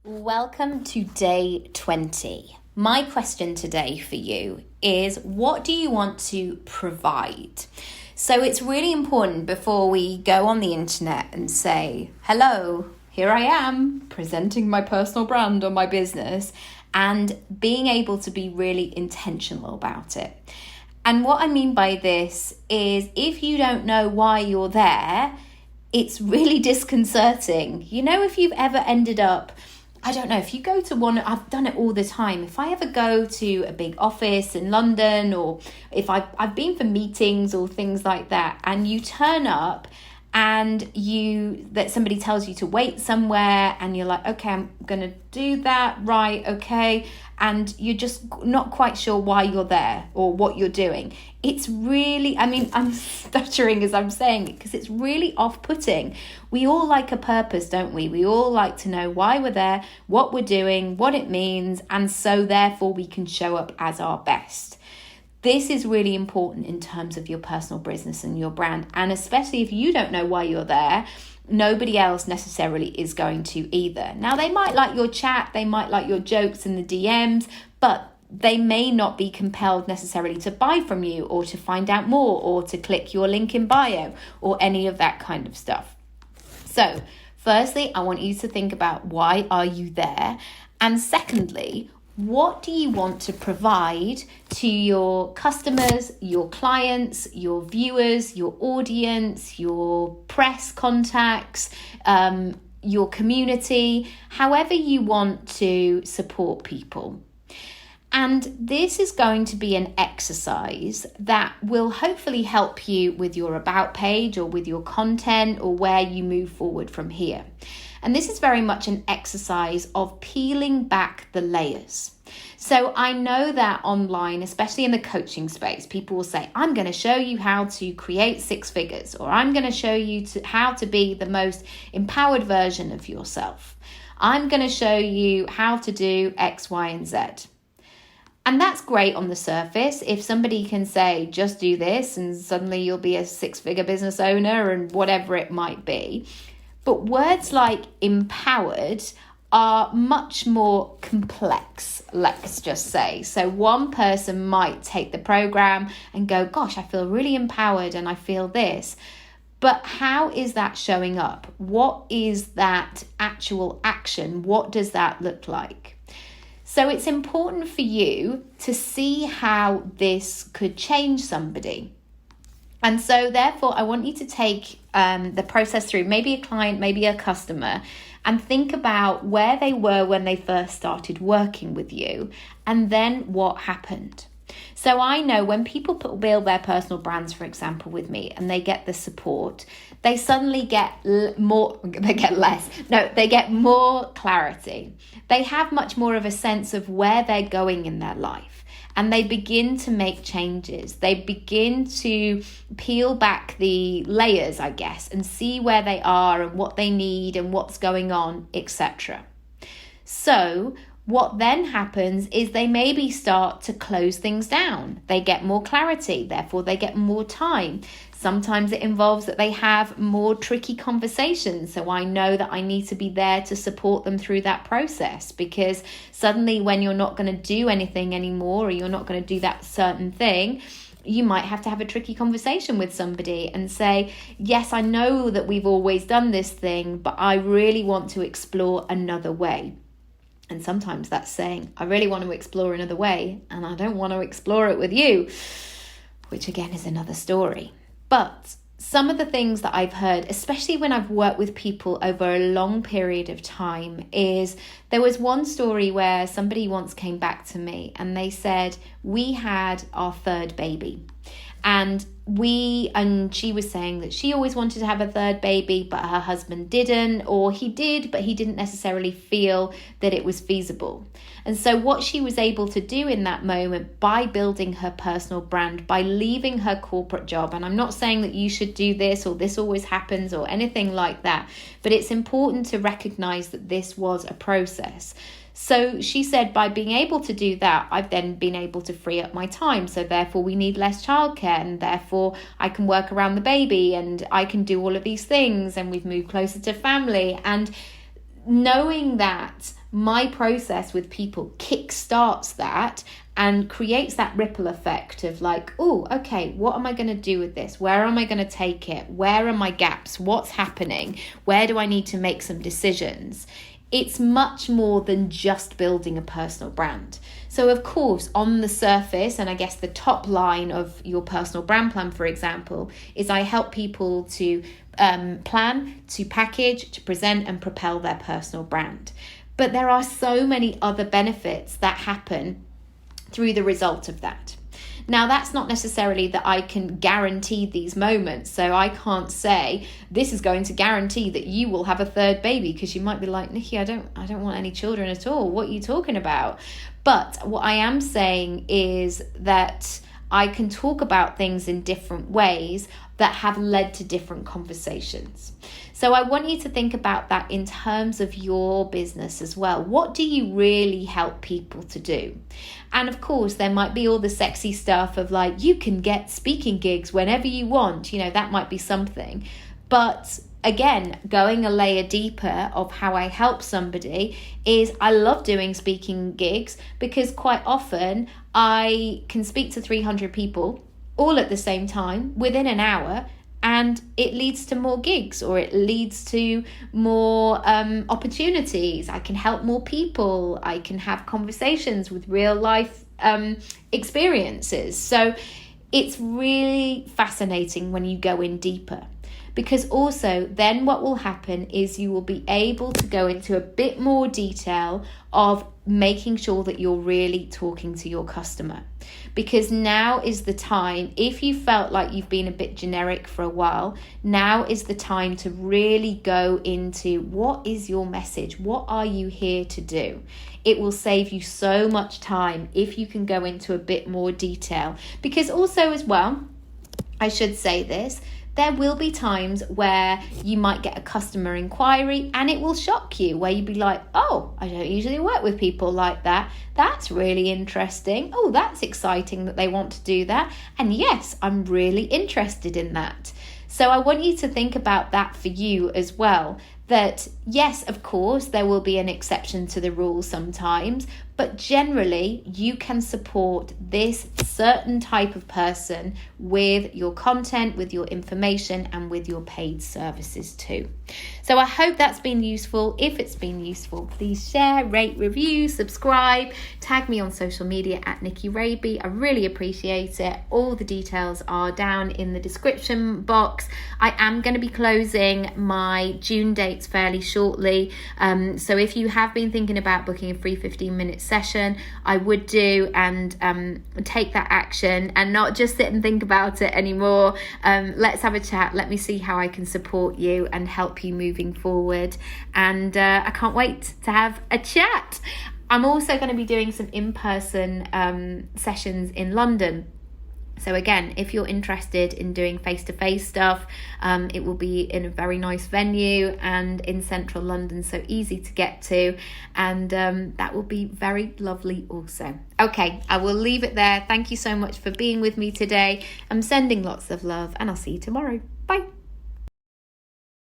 Welcome to day 20. My question today for you is, what do you want to provide? So it's really important before we go on the internet and say, hello, here I am presenting my personal brand or my business, and being able to be really intentional about it. And what I mean by this is, if you don't know why you're there, it's really disconcerting. You know, if you've ever ended up, I don't know, if you go to one, I've done it all the time. If I ever go to a big office in London, or if I've been for meetings or things like that, and you turn up and that somebody tells you to wait somewhere, and you're like, okay, I'm going to do that. Right. Okay. And you're just not quite sure why you're there or what you're doing. It's really, I'm stuttering as I'm saying it because it's really off-putting. We all like a purpose, don't we? We all like to know why we're there, what we're doing, what it means, and so therefore we can show up as our best. This is really important in terms of your personal business and your brand. And especially if you don't know why you're there, nobody else necessarily is going to either. Now, they might like your chat, they might like your jokes in the DMs, but they may not be compelled necessarily to buy from you or to find out more or to click your link in bio or any of that kind of stuff. So, firstly, I want you to think about, why are you there? And secondly, what do you want to provide to your customers, your clients, your viewers, your audience, your press contacts, your community, however you want to support people? And this is going to be an exercise that will hopefully help you with your about page or with your content or where you move forward from here. And this is very much an exercise of peeling back the layers. So I know that online, especially in the coaching space, people will say, I'm going to show you how to create 6 figures, or I'm going to show you how to be the most empowered version of yourself. I'm going to show you how to do X, Y, and Z. And that's great on the surface. If somebody can say, just do this, and suddenly you'll be a 6-figure business owner and whatever it might be. But words like empowered are much more complex, let's just say. So one person might take the program and go, gosh, I feel really empowered and I feel this. But how is that showing up? What is that actual action? What does that look like? So it's important for you to see how this could change somebody. And so therefore, I want you to take the process through, maybe a client, maybe a customer, and think about where they were when they first started working with you, and then what happened. So I know when people build their personal brands, for example, with me, and they get the support, they suddenly get more clarity. They have much more of a sense of where they're going in their life. And they begin to make changes. They begin to peel back the layers, I guess, and see where they are and what they need and what's going on, etc. So what then happens is they maybe start to close things down. They get more clarity, therefore they get more time. Sometimes it involves that they have more tricky conversations. So I know that I need to be there to support them through that process, because suddenly when you're not going to do anything anymore, or you're not going to do that certain thing, you might have to have a tricky conversation with somebody and say, yes, I know that we've always done this thing, but I really want to explore another way. And sometimes that's saying, I really want to explore another way, and I don't want to explore it with you, which again is another story. But some of the things that I've heard, especially when I've worked with people over a long period of time, is there was one story where somebody once came back to me and they said, we had our 3rd baby. And she was saying that she always wanted to have a 3rd baby, but her husband didn't, or he did, but he didn't necessarily feel that it was feasible. And so what she was able to do in that moment, by building her personal brand, by leaving her corporate job, and I'm not saying that you should do this or this always happens or anything like that, but it's important to recognize that this was a process. So she said, by being able to do that, I've then been able to free up my time. So therefore we need less childcare, and therefore I can work around the baby and I can do all of these things, and we've moved closer to family. And knowing that my process with people kickstarts that and creates that ripple effect of like, oh, okay, what am I going to do with this? Where am I going to take it? Where are my gaps? What's happening? Where do I need to make some decisions? It's much more than just building a personal brand. So of course, on the surface, and I guess the top line of your personal brand plan, for example, is I help people to plan, to package, to present and propel their personal brand. But there are so many other benefits that happen through the result of that. Now, that's not necessarily that I can guarantee these moments. So I can't say this is going to guarantee that you will have a third baby, because you might be like, Nikki, I don't want any children at all. What are you talking about? But what I am saying is that I can talk about things in different ways that have led to different conversations. So I want you to think about that in terms of your business as well. What do you really help people to do? And of course, there might be all the sexy stuff of like, you can get speaking gigs whenever you want. You know, that might be something. But again, going a layer deeper of how I help somebody is I love doing speaking gigs, because quite often I can speak to 300 people all at the same time within an hour, and it leads to more gigs, or it leads to more opportunities. I can help more people. I can have conversations with real life experiences. So it's really fascinating when you go in deeper, because also then what will happen is you will be able to go into a bit more detail of making sure that you're really talking to your customer. Because now is the time, if you felt like you've been a bit generic for a while, now is the time to really go into what is your message? What are you here to do? It will save you so much time if you can go into a bit more detail. Because also as well, I should say this, there will be times where you might get a customer inquiry and it will shock you, where you'd be like, oh, I don't usually work with people like that. That's really interesting. Oh, that's exciting that they want to do that. And yes, I'm really interested in that. So I want you to think about that for you as well. That yes, of course, there will be an exception to the rule sometimes, but generally you can support this certain type of person with your content, with your information, and with your paid services too. So I hope that's been useful. If it's been useful, please share, rate, review, subscribe, tag me on social media at Nikki Raby. I really appreciate it. All the details are down in the description box. I am going to be closing my June dates fairly shortly. So if you have been thinking about booking a free 15-minute session, I would do and take that action and not just sit and think about it anymore. Let's have a chat. Let me see how I can support you and help you moving forward. And I can't wait to have a chat. I'm also going to be doing some in-person sessions in London. So again, if you're interested in doing face-to-face stuff, it will be in a very nice venue and in central London, so easy to get to, and that will be very lovely also. Okay, I will leave it there. Thank you so much for being with me today. I'm sending lots of love, and I'll see you tomorrow. Bye.